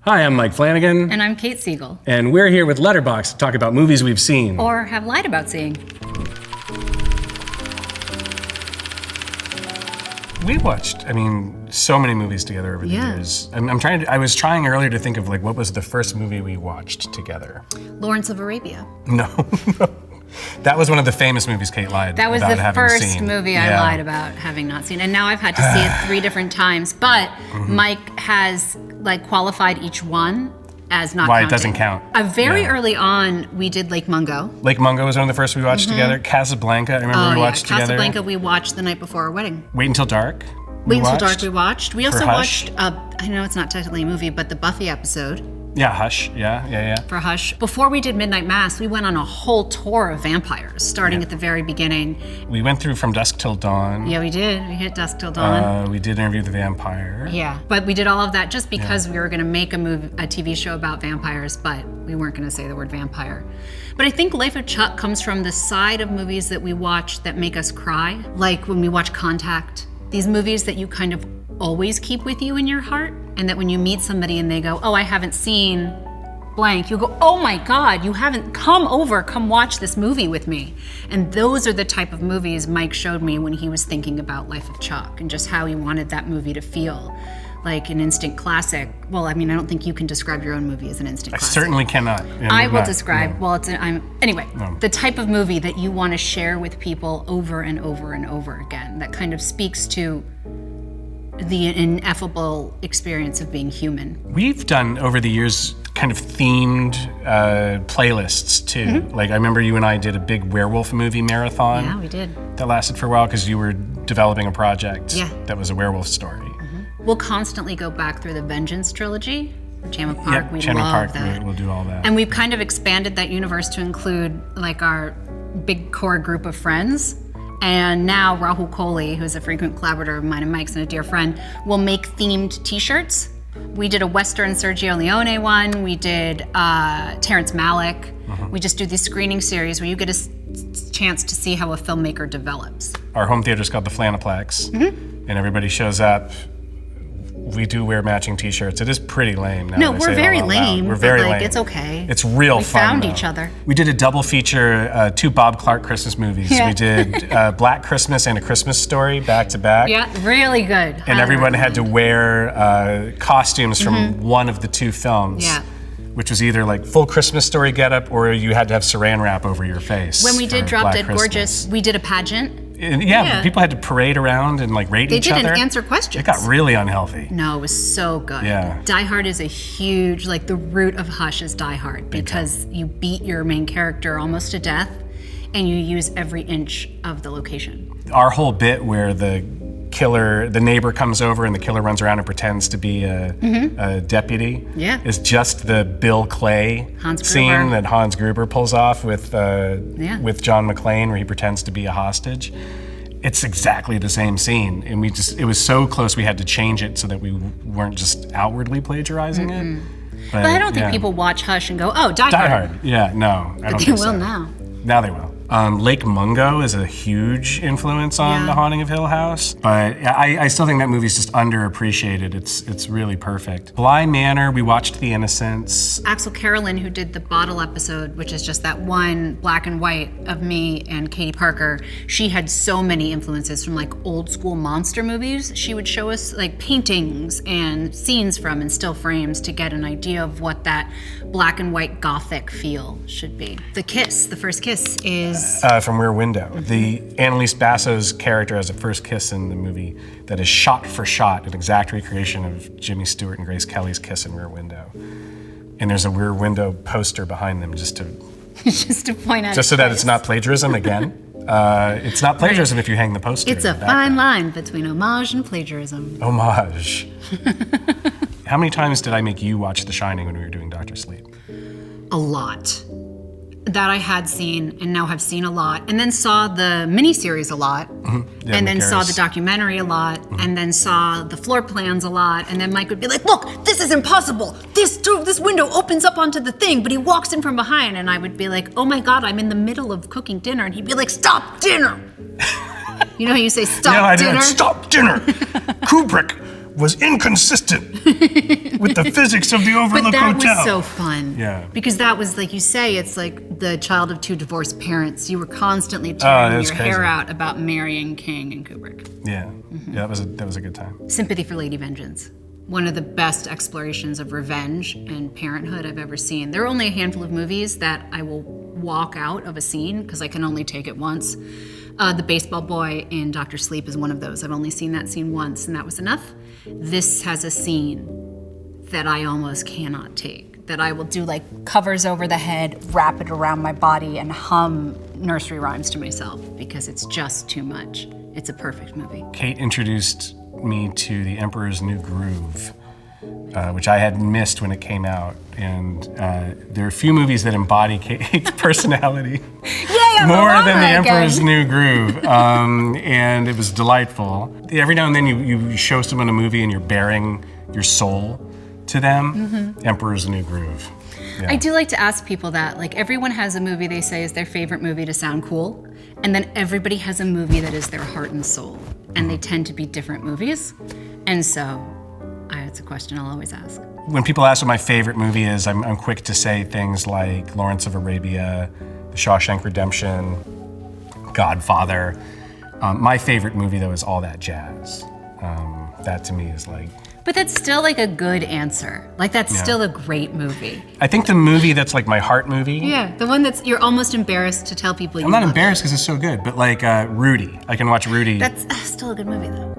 Hi, I'm Mike Flanagan. And I'm Kate Siegel. And we're here with Letterboxd to talk about movies we've seen. Or have lied about seeing. We watched, so many movies together over the years. I was trying earlier to think of what was the first movie we watched together. Lawrence of Arabia. No. That was one of the famous movies Kate lied about having seen. That was the first movie I lied about having not seen. And now I've had to see it 3 different times. But Mike has qualified each one as not Why counting. It doesn't count. Very early on, we did Lake Mungo. Lake Mungo was one of the first we watched together. Casablanca, I remember we watched together. Casablanca we watched the night before our wedding. Wait Until Dark. We watched. We also Hush. watched, I know it's not technically a movie, but the Buffy episode. Yeah, Hush. Yeah. For Hush. Before we did Midnight Mass, we went on a whole tour of vampires, starting at the very beginning. We went through From Dusk Till Dawn. Yeah, we did. We hit Dusk Till Dawn. We did Interview with the Vampire. Yeah, but we did all of that just because we were going to make a TV show about vampires, but we weren't going to say the word vampire. But I think Life of Chuck comes from the side of movies that we watch that make us cry, like when we watch Contact. These movies that you kind of always keep with you in your heart, and that when you meet somebody and they go, oh, I haven't seen blank, you go, oh my God, you haven't, come watch this movie with me. And those are the type of movies Mike showed me when he was thinking about Life of Chuck and just how he wanted that movie to feel. Like an instant classic. Well, I don't think you can describe your own movie as an instant classic. I certainly cannot. I will describe, the type of movie that you want to share with people over and over and over again, that kind of speaks to the ineffable experience of being human. We've done, over the years, kind of themed playlists, too. I remember you and I did a big werewolf movie marathon. Yeah, we did. That lasted for a while because you were developing a project that was a werewolf story. We'll constantly go back through the Vengeance trilogy. Chandler Park, we Chandler love Park, that. We'll do all that. And we've kind of expanded that universe to include our big core group of friends. And now Rahul Kohli, who's a frequent collaborator of mine and Mike's and a dear friend, will make themed t-shirts. We did a Western Sergio Leone one. We did Terrence Malick. We just do these screening series where you get a chance to see how a filmmaker develops. Our home theater is called the Flanaplex, and everybody shows up. We do wear matching t-shirts. It is pretty lame now. No, we're very lame. We're very lame. It's okay. It's real fun. We found though. each other. We did a double feature, 2 Bob Clark Christmas movies. We did Black Christmas and A Christmas Story back to back. Yeah, really good. And everyone had to wear costumes from one of the 2 films. Yeah. Which was either full Christmas Story getup, or you had to have saran wrap over your face. When we did Drop Black Dead Christmas. Gorgeous, we did a pageant. Yeah, people had to parade around and rate each other. They did and answer questions. It got really unhealthy. No, it was so good. Yeah. Die Hard is a huge, the root of Hush is Die Hard, because you beat your main character almost to death and you use every inch of the location. Our whole bit where the neighbor comes over and the killer runs around and pretends to be a deputy is just the Bill Clay scene that Hans Gruber pulls off with John McClane, where he pretends to be a hostage. It's exactly the same scene, and it was so close we had to change it so that we weren't just outwardly plagiarizing it. But I don't think people watch Hush and go, oh, Die Hard. Die Hard, yeah, no, I don't think so. They will now. Now they will. Lake Mungo is a huge influence on The Haunting of Hill House, but I still think that movie's just underappreciated. It's really perfect. Bly Manor, we watched The Innocents. Axel Carolyn, who did the Bottle episode, which is just that one black and white of me and Katie Parker, she had so many influences from old school monster movies. She would show us paintings and scenes from and still frames to get an idea of what that black and white gothic feel should be. The first kiss is from Rear Window. The Annalise Basso's character has a first kiss in the movie that is shot for shot, an exact recreation of Jimmy Stewart and Grace Kelly's kiss in Rear Window. And there's a Rear Window poster behind them just to point out. Just so that it's not plagiarism again. It's not plagiarism if you hang the poster. It's a fine line between homage and plagiarism. Homage. How many times did I make you watch The Shining when we were doing Dr. Sleep? A lot. That I had seen and now have seen a lot, and then saw the miniseries a lot, and then saw the documentary a lot, and then saw the floor plans a lot, and then Mike would be like, look, this is impossible. This window opens up onto the thing, but he walks in from behind, and I would be like, oh my God, I'm in the middle of cooking dinner, and he'd be like, stop dinner. You know how you say stop dinner? Stop dinner. Kubrick was inconsistent with the physics of the Overlook Hotel. But that was so fun. Yeah. Because that was, like you say, it's like the child of two divorced parents. You were constantly tearing your hair out about marrying King and Kubrick. Yeah. Yeah, that was a good time. Sympathy for Lady Vengeance. One of the best explorations of revenge and parenthood I've ever seen. There are only a handful of movies that I will walk out of a scene because I can only take it once. The baseball boy in Dr. Sleep is one of those. I've only seen that scene once and that was enough. This has a scene that I almost cannot take, that I will do like covers over the head, wrap it around my body and hum nursery rhymes to myself because it's just too much. It's a perfect movie. Kate introduced me to The Emperor's New Groove, which I had missed when it came out. And there are a few movies that embody Kate's personality more than The Emperor's New Groove. And it was delightful. Every now and then you show someone a movie and you're bearing your soul to them. Emperor's New Groove. Yeah. I do like to ask people that. Like, everyone has a movie they say is their favorite movie to sound cool. And then everybody has a movie that is their heart and soul. And they tend to be different movies. And so, it's a question I'll always ask. When people ask what my favorite movie is, I'm quick to say things like Lawrence of Arabia, The Shawshank Redemption, Godfather. My favorite movie, though, is All That Jazz. That to me is like... But that's still like a good answer. Like, that's still a great movie. I think the movie that's like my heart movie... Yeah, the one that's, you're almost embarrassed to tell people you I'm not embarrassed because it's so good, but like Rudy. I can watch Rudy. That's still a good movie, though.